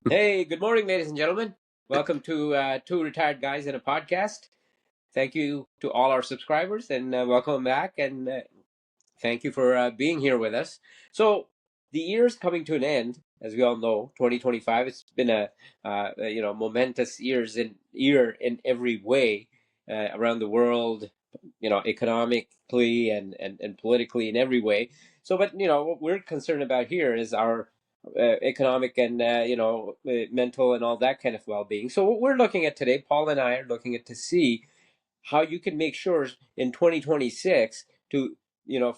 Hey, good morning, ladies and gentlemen. Welcome to Two Retired Guys in a Podcast. Thank you to all our subscribers and welcome back. And thank you for being here with us. So, the year's coming to an end, as we all know, 2025. It's been a momentous year in every way around the world, economically and politically in every way. So, but what we're concerned about here is our economic and mental and all that kind of well-being. So, what we're looking at today, Paul and I are looking at to see how you can make sure in 2026 to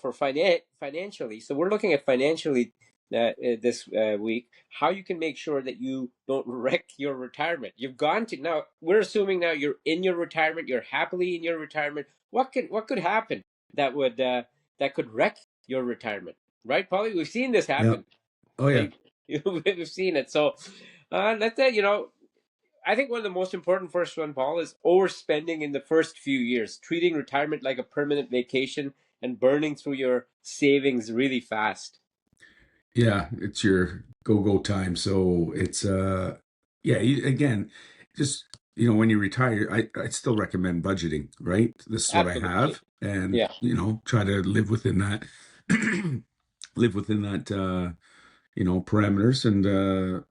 for financially. So we're looking at financially this week how you can make sure that you don't wreck your retirement. You've gone to now. We're assuming now you're in your retirement. You're happily in your retirement. What could happen that could wreck your retirement? Right, Paulie? We've seen this Yeah. happen. Oh yeah. Right? We've seen it. So let's say I think one of the most important first one, Paul, is overspending in the first few years, treating retirement like a permanent vacation and burning through your savings really fast. Yeah. It's your go time. So it's yeah. Again, just when you retire, I still recommend budgeting. Right. This is what I Absolutely. have, and Yeah. try to live within that. Live within that. Parameters, and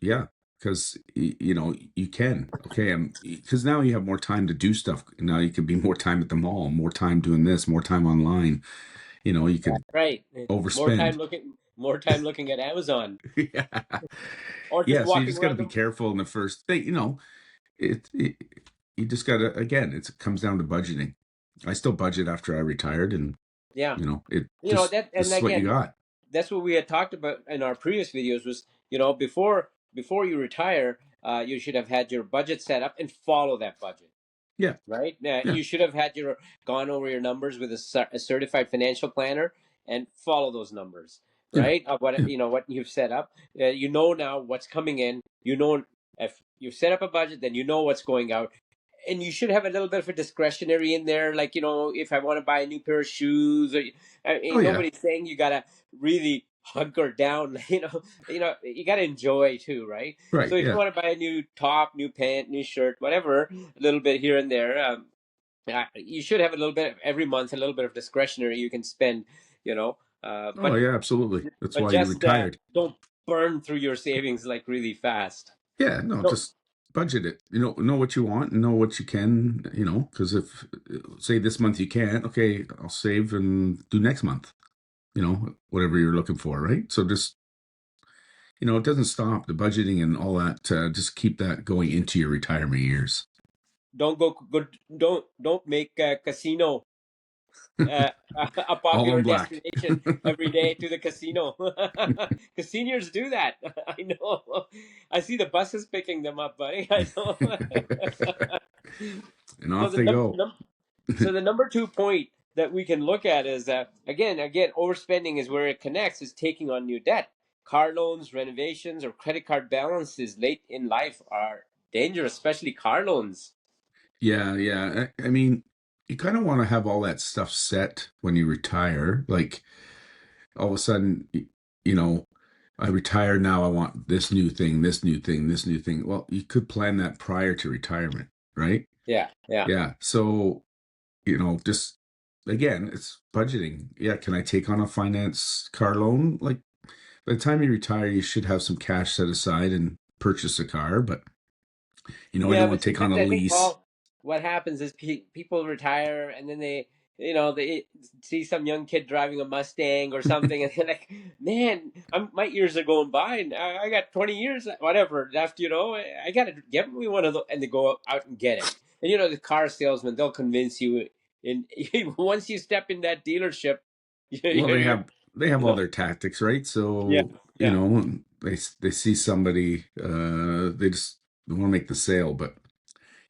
yeah. Because you can, okay, and because now you have more time to do stuff. Now you can be more time at the mall, more time doing this, more time online. You could Right. overspend. More time looking at Amazon Yeah. or just Yeah, so you walking just got to around be the careful in the first thing. It you just got to, again, it comes down to budgeting. I still budget after I retired, and yeah. it You know just, that this and is what you again, got. that's what we had talked about in our previous videos was, before you retire, you should have had your budget set up and follow that budget. Yeah, Right? yeah, You should have had your gone over your numbers with a certified financial planner and follow those numbers, yeah, right? Of what yeah. what you've set up. You know now what's coming in. You know if you've set up a budget, then you know what's going out. And you should have a little bit of a discretionary in there, like if I want to buy a new pair of shoes, or Oh yeah, nobody's saying you gotta really hunker down. You gotta enjoy too, right? right, So if you yeah. want to buy a new top, new pant, new shirt, whatever, a little bit here and there, you should have a little bit of, every month, a little bit of discretionary you can spend. You know, Oh yeah, absolutely. That's but why you just retired. don't burn through your savings like really fast. Yeah, no, No, just budget it. Know what you want and know what you can, because if, say, this month you can't, okay, I'll save and do next month, whatever you're looking for, right? So just, it doesn't stop the budgeting and all that. Just keep that going into your retirement years. don't go good. Don't make casino uh, a All popular on black. destination every day to the casino. Because seniors do that. I know. I see the buses picking them up, buddy. I know. And so off the they num- go. num- so the number two point that we can look at is again overspending is where it connects is taking on new debt. Car loans, renovations, or credit card balances late in life are dangerous, especially car loans. Yeah, yeah. I mean, you kind of want to have all that stuff set when you retire. Like, all of a sudden, you know, I retire now. I want this new thing, this new thing, this new thing. Well, you could plan that prior to retirement, right? Yeah, yeah. Yeah. So, just, again, it's budgeting. Yeah. Can I take on a finance car loan? Like, by the time you retire, you should have some cash set aside and purchase a car. But, I Yeah, don't but want to take on sometimes a I think, lease. Paul, what happens is people retire and then they see some young kid driving a Mustang or something, and they're like, "Man, my years are going by, and I got 20 years, whatever left. I got to get me one of those." And they go out and get it. And the car salesman, they'll convince you. And once you step in that dealership, Well, they you're, have they have all their tactics, right? yeah, So, yeah, they see somebody, they just want to make the sale. But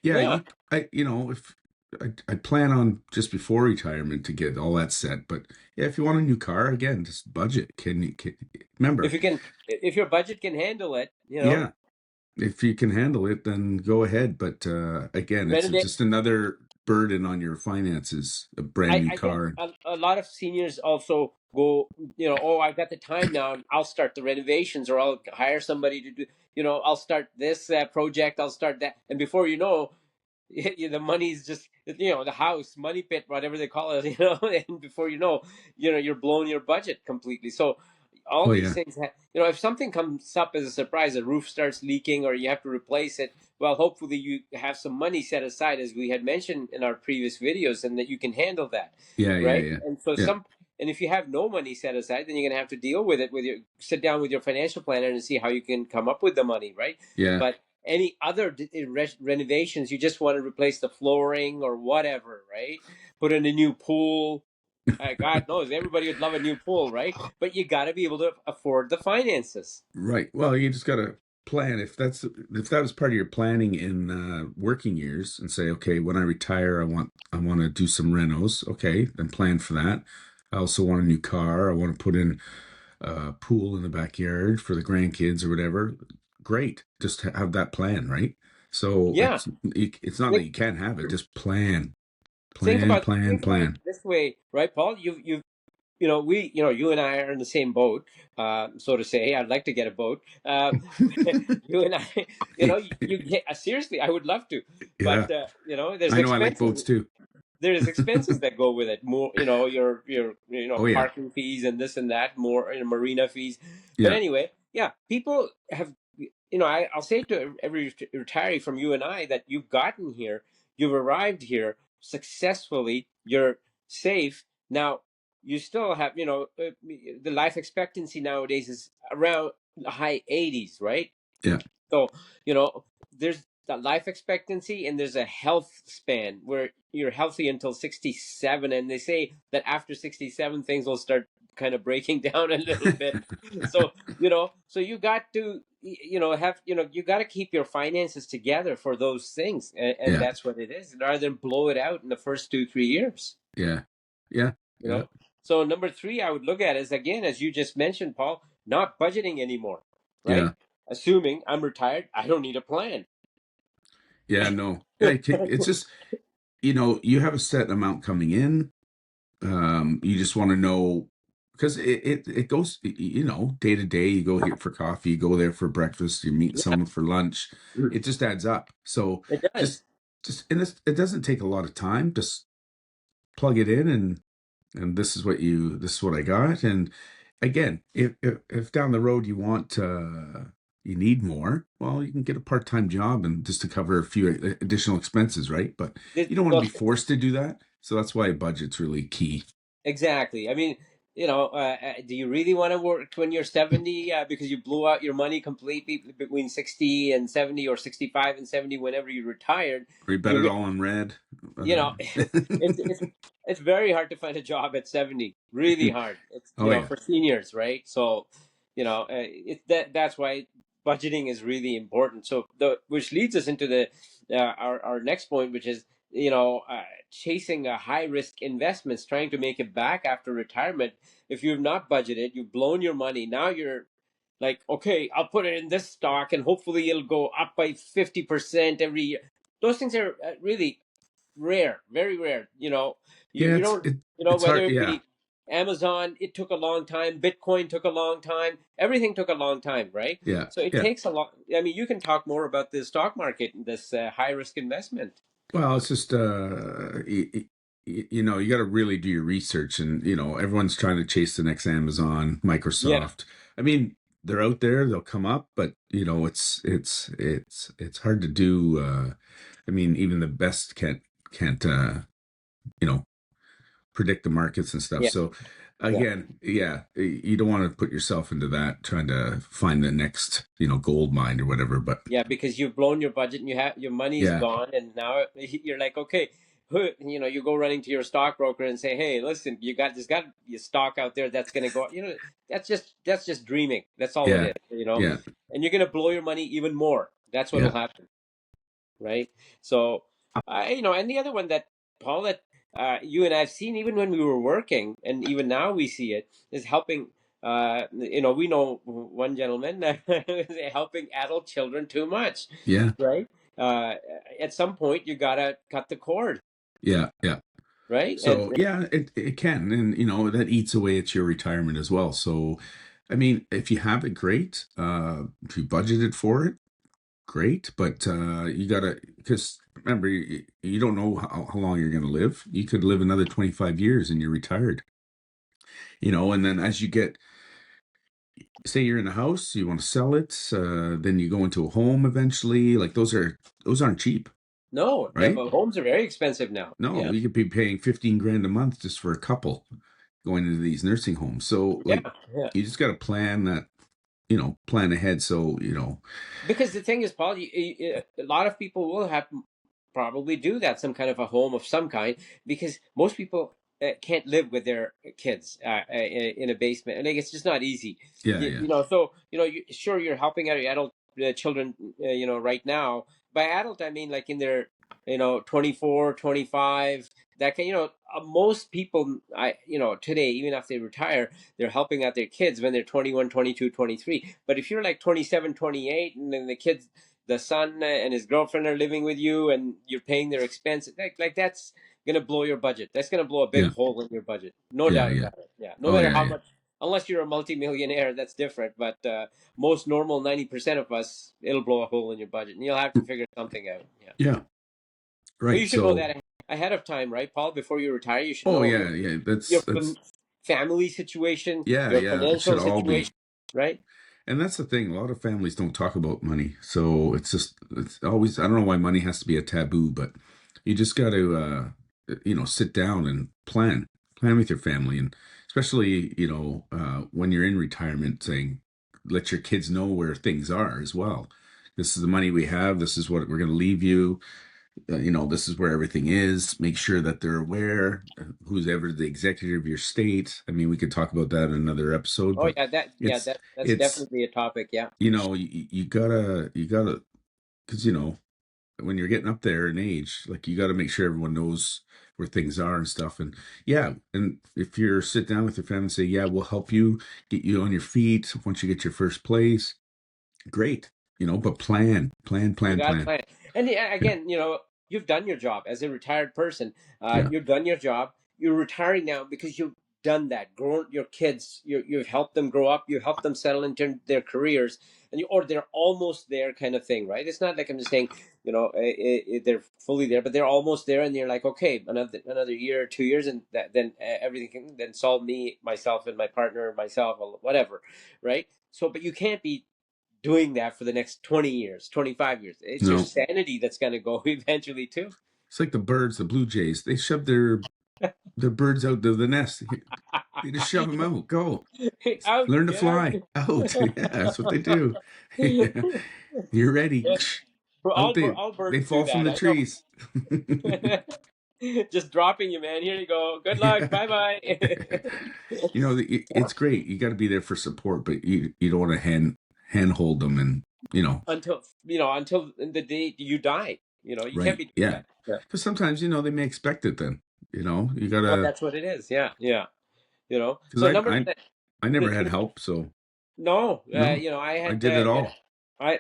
yeah, yeah. I if I plan on just before retirement to get all that set. But yeah, if you want a new car, again, just budget. Can remember? If your budget can handle it, Yeah, if you can handle it, then go ahead. But again, it's renovate. just another burden on your finances. A brand new I think car. a lot of seniors also go, oh, I've got the time now, and I'll start the renovations, or I'll hire somebody to do, I'll start this project, I'll start that, and before you know, the money's just, the house money pit, whatever they call it, and before you know, you're blowing your budget completely. So all Oh these yeah. things if something comes up as a surprise, a roof starts leaking or you have to replace it, well, hopefully you have some money set aside, as we had mentioned in our previous videos, and that you can handle that, Yeah, yeah, right? yeah. And so Yeah. and if you have no money set aside, then you're going to have to deal with it, sit down with your financial planner and see how you can come up with the money, right? Yeah. But any other renovations, you just want to replace the flooring or whatever, right? Put in a new pool. God knows everybody would love a new pool, right? But you got to be able to afford the finances. Right. Well, you just got to plan. If that was part of your planning in working years, and say, okay, when I retire, I want to do some renos. Okay, then plan for that. I also want a new car. I want to put in a pool in the backyard for the grandkids or whatever. Great. Just have that plan, right? So Yeah. it's not that Think, you can't have it. Just plan, think about it plan. this way, right, Paul? You've we, you and I are in the same boat, so to say. I'd like to get a boat. You and I, you get, seriously, I would love to, but Yeah, there's I know. I like expenses. boats too. There's expenses that go with it. More, your Oh yeah, parking fees and this and that. More, marina fees. But yeah, anyway, yeah, people have. I'll say to every retiree from you and I that you've gotten here, you've arrived here successfully. You're safe now. You still have, the life expectancy nowadays is around the high 80s, right? yeah, So, there's the life expectancy and there's a health span where you're healthy until 67. And they say that after 67, things will start kind of breaking down a little bit. So, so you got to, you got to keep your finances together for those things. And yeah, that's what it is, rather than blow it out in the first 2, 3 years, yeah, yeah, you yeah, know? So number three, I would look at is, again, as you just mentioned, Paul, not budgeting anymore, right? yeah, Assuming I'm retired, I don't need a plan. yeah. No, yeah. It's just you have a set amount coming in. You just want to know because it goes day to day. You go here for coffee, you go there for breakfast, you meet Yeah, someone for lunch. It just adds up. So it just does. and it doesn't take a lot of time. Just plug it in and this is what I got. And again, if down the road you need more, well, you can get a part-time job and just to cover a few additional expenses, right? But you don't want to Well, be forced to do that. So that's why a budget's really key. exactly. I mean, do you really want to work when you're 70, because you blew out your money completely between 60 and 70, or 65 and 70, whenever you retired? Or you bet You're it all in red. you know it's it's very hard to find a job at 70, really hard. It's, Oh yeah. for seniors, right? So that's why budgeting is really important. So the which leads us into the our next point, which is, chasing a high risk investments, trying to make it back after retirement. If you've not budgeted, you've blown your money, now you're like, okay, I'll put it in this stock and hopefully it'll go up by 50% every year. Those things are really rare, very rare. Yeah, You don't, it's whether hard. it Yeah. be Amazon, it took a long time. Bitcoin took a long time. Everything took a long time, right? Yeah. So it Yeah. takes a long. I mean, you can talk more about the stock market, this high risk investment. Well, it's just you got to really do your research, and everyone's trying to chase the next Amazon, Yeah, Microsoft. I mean, they're out there, they'll come up, but it's hard to do. I mean, even the best can't you know predict the markets and stuff. yeah, So yeah, again, yeah, you don't want to put yourself into that trying to find the next gold mine or whatever. But yeah. Because you've blown your budget and your money's yeah, gone, and now you're like, okay, you go running to your stockbroker and say, hey, listen, got your stock out there that's going to go. That's just dreaming. That's all it yeah, is. yeah, And you're going to blow your money even more. That's what'll yeah, happen, right? So, and the other one that, Paul, that you and I've seen even when we were working, and even now we see it, is helping. We know one gentleman that is helping adult children too much, yeah, right? Uh, at some point, you gotta cut the cord. yeah, yeah. right? And So yeah, it can, and that eats away at your retirement as well. So, I mean, if you have it, great. If you budgeted for it, great. But you gotta, because remember, you don't know how long you're going to live. You could live another 25 years and you're retired. And then as you get, say you're in a house, you want to sell it, then you go into a home eventually. Like those aren't cheap, no, right? homes are very expensive now. No, Yeah, you could be paying 15 grand a month just for a couple going into these nursing homes. So yeah, like yeah. you just got to plan that, plan ahead. So, Because the thing is, Paul, a lot of people will have probably do that, some kind of a home of some kind, because most people can't live with their kids in a basement, and like, it's just not easy. yeah, yeah, So sure, you're helping out your adult children, right now. By adult, I mean like in their 24, 25. That can most people today, even after they retire, they're helping out their kids when they're 21, 22, 23. But if you're like 27, 28, and then the son and his girlfriend are living with you and you're paying their expenses, like that's going to blow your budget. That's going to blow a big yeah, hole in your budget. No yeah, doubt yeah. about it. Yeah. No Oh, matter yeah, how yeah, much, unless you're a multimillionaire, that's different. But most normal 90% of us, it'll blow a hole in your budget and you'll have to figure something out. Yeah. yeah. But you Right. should know So, that ahead of time, right, Paul? Before you retire, you should oh know yeah, yeah. your That's family situation, yeah, your yeah. It financial should all be. situation, right? And that's the thing. A lot of families don't talk about money. So it's always, I don't know why money has to be a taboo, but you just got to, sit down and plan with your family. And especially, when you're in retirement, saying, let your kids know where things are as well. This is the money we have. This is what we're going to leave you. This is where everything is. Make sure that they're aware. Who's ever the executive of your state. I mean, we could talk about that in another episode, Oh but yeah, it's that's it's definitely a topic. Yeah. you gotta because when you're getting up there in age, like you gotta make sure everyone knows where things are and stuff. And yeah, and if you're sit down with your family and say, yeah, we'll help you get you on your feet once you get your first place, great. But You got to plan. plan it. And yeah, Yeah, again, you've done your job as a retired person. yeah, You've done your job. You're retiring now because you've done that. Grown your kids. You've helped them grow up. You've helped them settle into their careers, or they're almost there, kind of thing, right? It's not like I'm just saying, they're fully there, but they're almost there, and you're like, okay, another year, 2 years, and then everything can then solve me, myself, and my partner, myself, or whatever, right? So, but you can't be doing that for the next 20 years, 25 years. It's your no, sanity that's going to go eventually, too. it's like the birds, the blue jays. They shove their birds out of the nest. They just shove them out. Go. Out, Learn to get out. fly. Out. Yeah, that's what they do. Yeah. You're ready. Yeah. Out they All they birds do fall from that. the I know. trees. Just dropping you, man. Here you go. Good luck. Yeah. Bye bye. It's great. You got to be there for support, but you don't want to hand hold them and Until the day you die. You can't right. be doing Yeah. that. Yeah. Because sometimes they may expect it. Then you Well, gotta. that's what it is. Yeah. Yeah. Because So number I the never had thing. help, so No, no, I I had did it all. I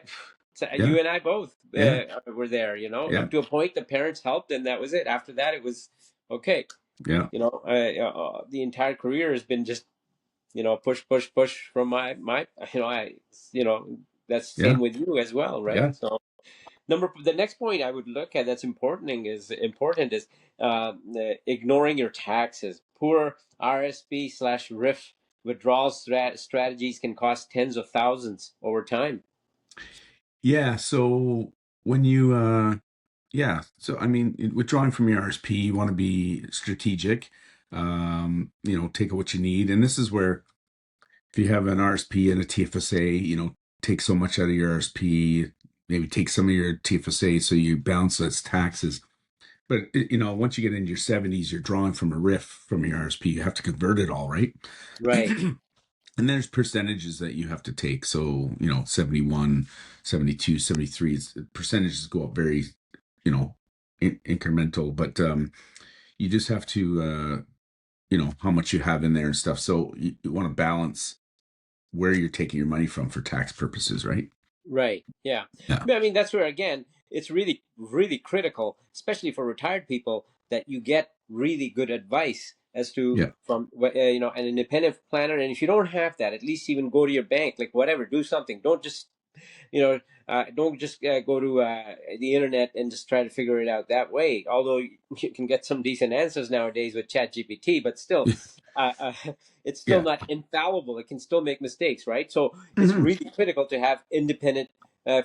so Yeah. you and I both Yeah. were there. Yeah. Up to a point, the parents helped, and that was it. After that, it was okay. Yeah. The entire career has been just push, push, push from my you know that's the Yeah. same with you as well, Yeah. right? So the next point I would look at that's important is ignoring your taxes. Poor RSP/RIF withdrawal strategies can cost tens of thousands over time. Yeah. So when you yeah. So I mean, withdrawing from your RSP, you want to be strategic. Take what you need, and this is where if you have an RSP and a TFSA, take so much out of your RSP, maybe take some of your TFSA so you balance those taxes. But once you get into your 70s, you're drawing from a RIF from your RSP. You have to convert it all, right? Right, And there's percentages that you have to take. So, 71, 72, 73, percentages go up very, incremental, but you just have to, how much you have in there and stuff. So you want to balance where you're taking your money from for tax purposes, right? right, yeah. Yeah. I mean, that's where again it's really, really critical, especially for retired people, that you get really good advice as to Yeah. from an independent planner. And if you don't have that, at least even go to your bank, like whatever, do something. Don't just you know, don't just go to the internet and just try to figure it out that way. Although you can get some decent answers nowadays with ChatGPT, but still, uh, uh, it's still Yeah. not infallible. It can still make mistakes, right? So it's Hmm. really critical to have independent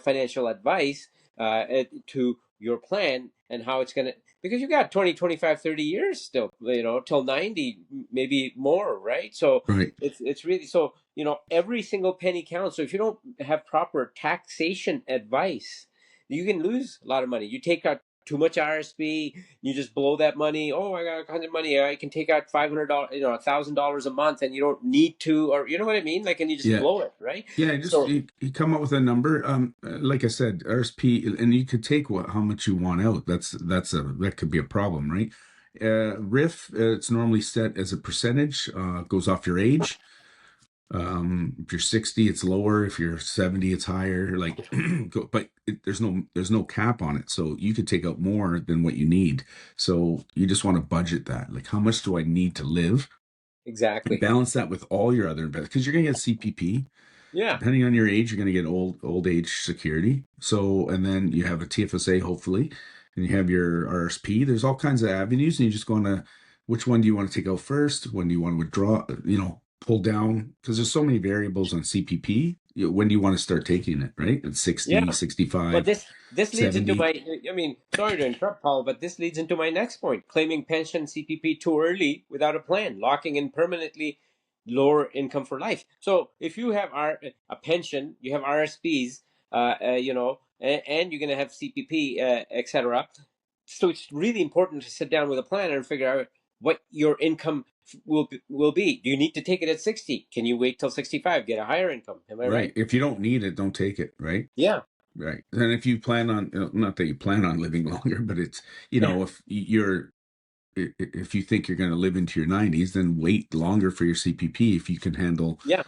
financial advice to your plan and how it's going to, because you got 20, 25, 30 years still, till 90, maybe more, right? So Right. it's really, so every single penny counts. So if you don't have proper taxation advice, you can lose a lot of money. You take out too much RSP, you just blow that money. Oh, I got kind of money. I can take out $500, $1,000 a month, and you don't need to, or you know what I mean? Like, and you just Yeah. blow it, right? Yeah, just So you come up with a number. Like I said, RSP, and you could take how much you want out. That could be a problem, right? RIF, it's normally set as a percentage. Goes off your age. If you're 60, it's lower. If you're 70, it's higher. Like, but there's no cap on it, so you could take out more than what you need. So you just want to budget that. Like, how much do I need to live? And exactly. balance that with all your other investments because you're going to get CPP. Yeah. Depending on your age, you're going to get old age security. So, and then you have a TFSA, hopefully, and you have your RSP. There's all kinds of avenues, and you just go on to which one do you want to take out first? When do you want to withdraw? Pull down because there's so many variables on CPP. When do you want to start taking it? Right at Yeah. 60, But 65, this leads into 70. my, I mean, sorry to interrupt, Paul, but this leads into my next point: claiming pension CPP too early without a plan, locking in permanently lower income for life. So if you have a pension, you have RSPs, and you're going to have CPP, etc. So it's really important to sit down with a planner and figure out what your income will be. Do you need to take it at 60? Can you wait till 65, get a higher income? Am I Right. right? If you don't need it, don't take it. Right. Yeah. Right. And if you plan on, not that you plan on living longer, but it's, if you're if you think you're going to live into your 90s, then wait longer for your CPP if you can handle Yeah.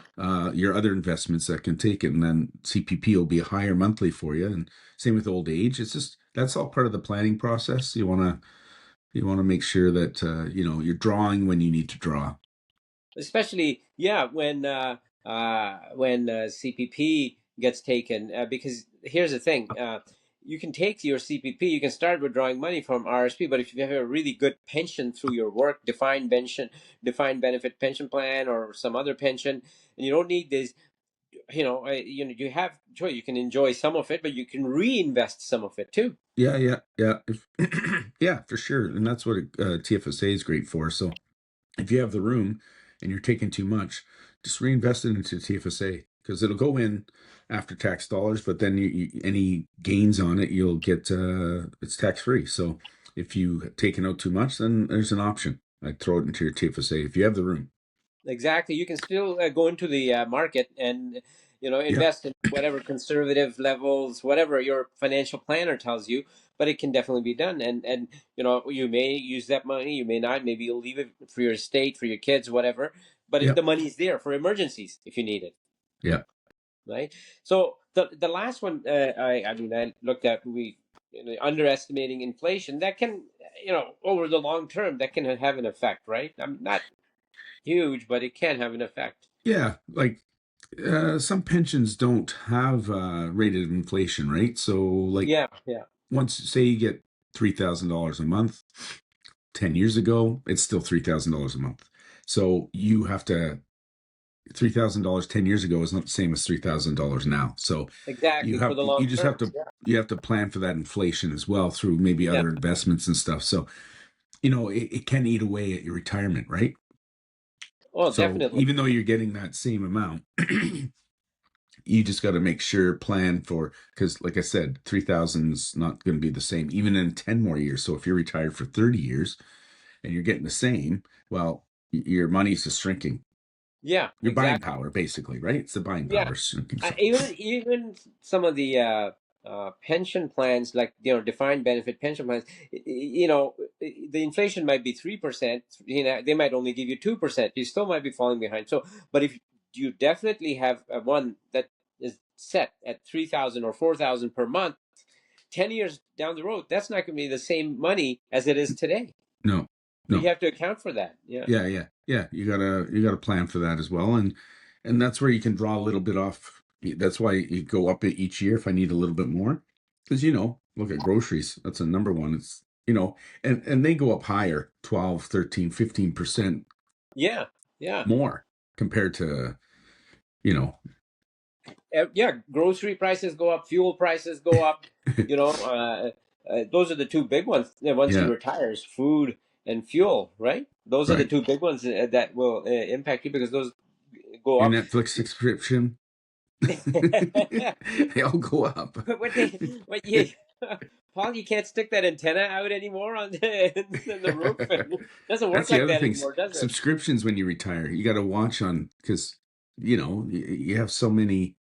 your other investments that can take it. And then CPP will be higher monthly for you. And same with old age. It's just that's all part of the planning process. You want to make sure that you're drawing when you need to draw. Especially, yeah, when CPP gets taken, because here's the thing. You can take your CPP, you can start withdrawing money from RSP, but if you have a really good pension through your work, defined benefit pension plan, or some other pension, and you don't need this, you have choice. You can enjoy some of it, but you can reinvest some of it too. Yeah, yeah, yeah. Yeah, for sure. And that's what TFSA is great for. So if you have the room and you're taking too much, just reinvest it into TFSA because it'll go in after tax dollars, but then any gains on it, you'll get it's tax free. So if you taken out too much, then there's an option. I'd throw it into your TFSA if you have the room. Exactly. You can still go into the market and Yeah, invest in whatever conservative levels, whatever your financial planner tells you. But it can definitely be done, and you may use that money, you may not. Maybe you'll leave it for your estate, for your kids, whatever. But yeah, the money's there for emergencies if you need it, yeah, right? So the last one, I looked at, we underestimating inflation, that can, over the long term, that can have an effect, right? I'm not huge, but it can have an effect. yeah. Like some pensions don't have rated inflation, right? So like Yeah, yeah, once say you get $3,000 a month 10 years ago, it's still $3,000 a month. So you have to $3,000 10 years ago is not the same as $3,000 now. So you exactly. For have the you long just have term. to Yeah, you have to plan for that inflation as well through maybe yeah. other investments and stuff. So it can eat away at your retirement, right? Oh, So definitely. even though you're getting that same amount, you just got to make sure plan for because like I said, 3,000 is not going to be the same even in 10 more years. So if you're retired for 30 years and you're getting the same, well, your money's just shrinking. Yeah, Your buying exactly. power, basically, right? It's the buying Yeah, power shrinking. So even some of the pension plans, like defined benefit pension plans, the inflation might be 3%. They might only give you 2%. You still might be falling behind. So, but if you definitely have one that is set at 3,000 or 4,000 per month, 10 years down the road, that's not going to be the same money as it is today. no, you No. have to account for that. Yeah. Yeah. You gotta plan for that as well, and that's where you can draw a little bit off. That's why you go up each year if I need a little bit more, because look at groceries. That's a number one. It's and they go up higher, 12, 13, 15% Yeah. Yeah. more compared to you know Yeah, grocery prices go up, fuel prices go up. You know, those are the two big ones. Once you yeah, retire, is food and fuel, right? Those are the right. two big ones that will impact you because those go Your up. Netflix subscription, they all go up. But what you, Paul, you can't stick that antenna out anymore on the roof. It doesn't work That's the like other that thing. anymore, does it? Subscriptions when you retire, you got to watch on because you have so many.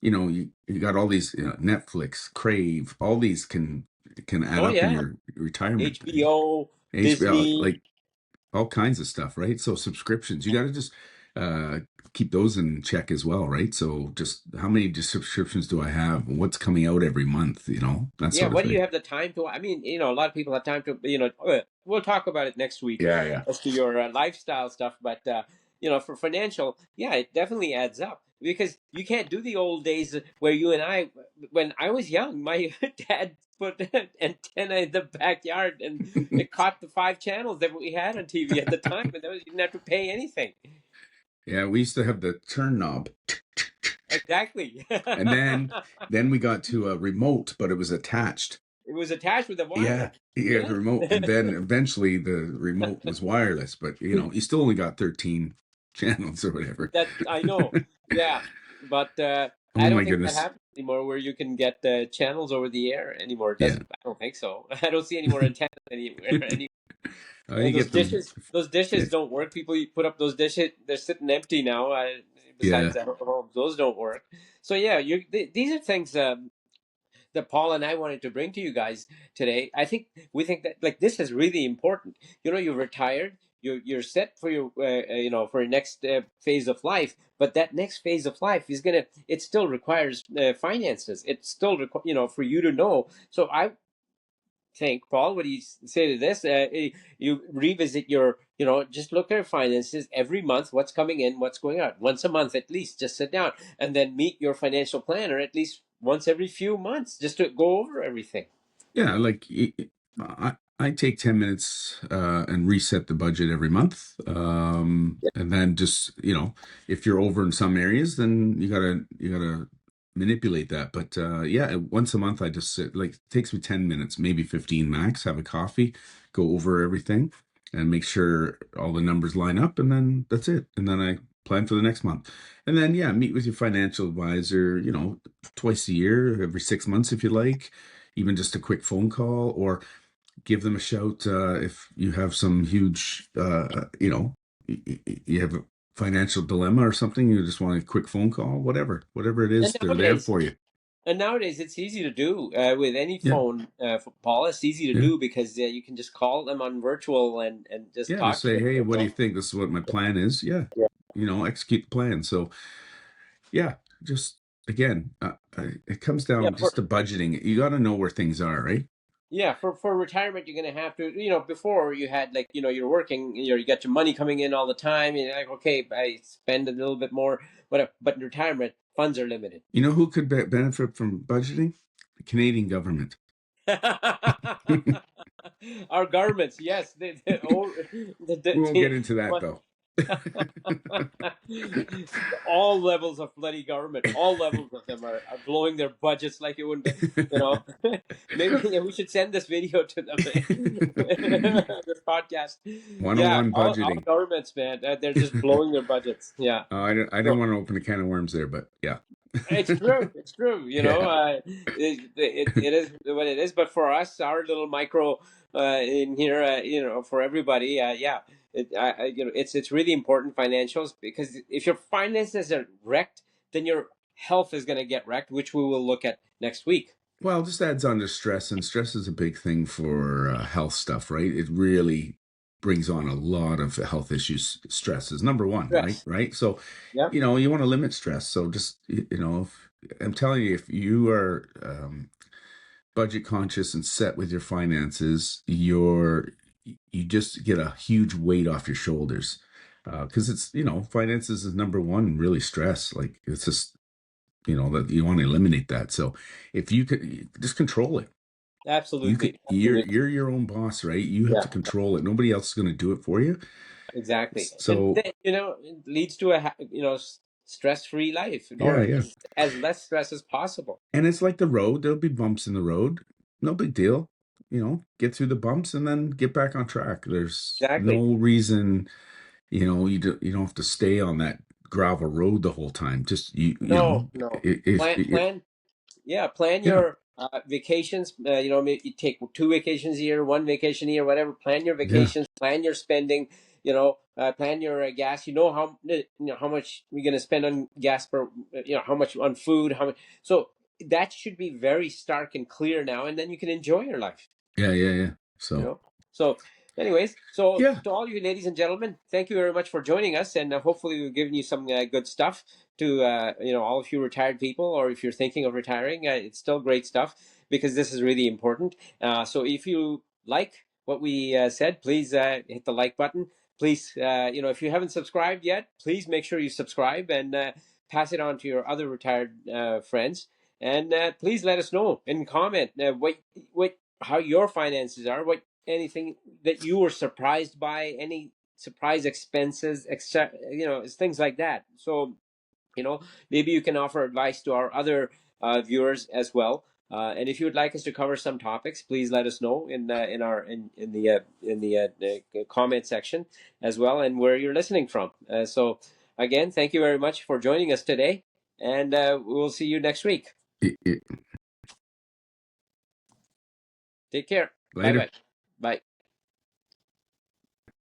You got all these Netflix, Crave, all these can add Oh up in yeah, your retirement. HBO, HBO, Disney. like all kinds of stuff, right? So subscriptions, you got to just uh, keep those in check as well, right? So just how many subscriptions do I have? What's coming out every month? That Yeah, sort of what do you thing. have the time to? I mean, a lot of people have time to. We'll talk about it next week Yeah, yeah. as to your lifestyle stuff. But for financial, yeah, it definitely adds up because you can't do the old days where you and I, when I was young, my dad put an antenna in the backyard and it caught the five channels that we had on TV at the time, and you didn't have to pay anything. Yeah, we used to have the turn knob, Exactly. and then we got to a remote, but it was attached. It was attached with a wire. Yeah, yeah, Yeah. the remote, and then eventually the remote was wireless, but you still only got 13 channels or whatever. That I know. Yeah, but Oh I don't my think that goodness. happens anymore, where you can get channels over the air anymore. It Yeah. doesn't I don't think so. I don't see any more antennas anywhere. You Those get them. dishes Yeah. don't work. People put up those dishes; they're sitting empty now. Yeah. Besides at home, those don't work. So yeah, these are things. That Paul and I wanted to bring to you guys today. I think we think that like this is really important. You're retired. You're set for your for your next phase of life. But that next phase of life is gonna. It still requires finances. It still for you to know. So I think, Paul, what do you say to this? You revisit your, just look at your finances every month, what's coming in, what's going out. Once a month at least, just sit down and then meet your financial planner at least once every few months just to go over everything. Yeah, like I take 10 minutes and reset the budget every month. And then just, if you're over in some areas, then you gotta manipulate that. But yeah, once a month I just sit, like, it takes me 10 minutes, maybe 15 max, have a coffee, go over everything and make sure all the numbers line up, and then that's it. And then I plan for the next month. And then yeah, meet with your financial advisor, twice a year, every 6 months if you like, even just a quick phone call, or give them a shout if you have some huge, you have a financial dilemma or something. You just want a quick phone call, whatever it And is, they're there nowadays, for you. it's easy to do with any Yeah, phone, Paul. It's easy to yeah, do because you can just call them on virtual and just yeah. Just talk to say, them. hey, what do you think? This is what my plan is. Yeah, Yeah. execute the plan. So yeah, just again, it comes Yeah. down just to budgeting. You got to know where things are, right? Yeah, for retirement, you're gonna have to, before you had like, you're working, you got your money coming in all the time, and you're like, okay, I spend a little bit more, whatever. But in retirement, funds are limited. You know who could benefit from budgeting? The Canadian government. Our governments, yes, We won't get into that what- though. all levels of bloody government, all levels of them are blowing their budgets like it wouldn't, you know. Maybe we should send this video to them, this podcast. Yeah, 101 all budgeting. governments, man, they're just blowing their budgets. Yeah. I didn't So want to open a can of worms there, but yeah. it's true. It's true. Yeah. It is what it is. But for us, our little micro in here, for everybody, yeah, it's really important financials, because if your finances are wrecked, then your health is going to get wrecked, which we will look at next week. Well, it just adds on to stress, and stress is a big thing for health stuff, right? It really brings on a lot of health issues. Stress is number one, right? Yes. Right. So, Yeah. you want to limit stress. So just, I'm telling you, if you are budget conscious and set with your finances, you just get a huge weight off your shoulders. Because it's, finances is number one, really stress. Like it's just, that you want to eliminate that. So if you could just control it, you could, Absolutely, you're, absolutely. you're your own boss, right? You have Yeah, to control it. Nobody else is going to do it for you. exactly. And So then, it leads to a stress-free life, yeah, or yeah. as less stress as possible. And it's like the road. There'll be bumps in the road. No big deal. Get through the bumps and then get back on track. There's Exactly. no reason, you don't have to stay on that gravel road the whole time. Just No, no. if Plan. Yeah, plan yeah, your vacations. Maybe you take 2 vacations a year, 1 vacation a year, whatever. Plan your yeah, vacations. Plan your spending. Plan your gas. How much you're gonna spend on gas per. How much on food. How much. So that should be very stark and clear now, and then you can enjoy your life. yeah, yeah, yeah. you So know so anyways, so yeah, to all you ladies and gentlemen, thank you very much for joining us, and hopefully we've given you some good stuff to all of you retired people, or if you're thinking of retiring, it's still great stuff, because this is really important. So if you like what we said, please hit the like button. Please, if you haven't subscribed yet, please make sure you subscribe, and pass it on to your other retired friends. And please let us know in comment what how your finances are, what anything that you were surprised by, any surprise expenses, except things like that. So maybe you can offer advice to our other viewers as well. And if you would like us to cover some topics, please let us know in the comment section as well, and where you're listening from. So again, thank you very much for joining us today, and we'll see you next week. it, Take care. Bye later. bye. Bye.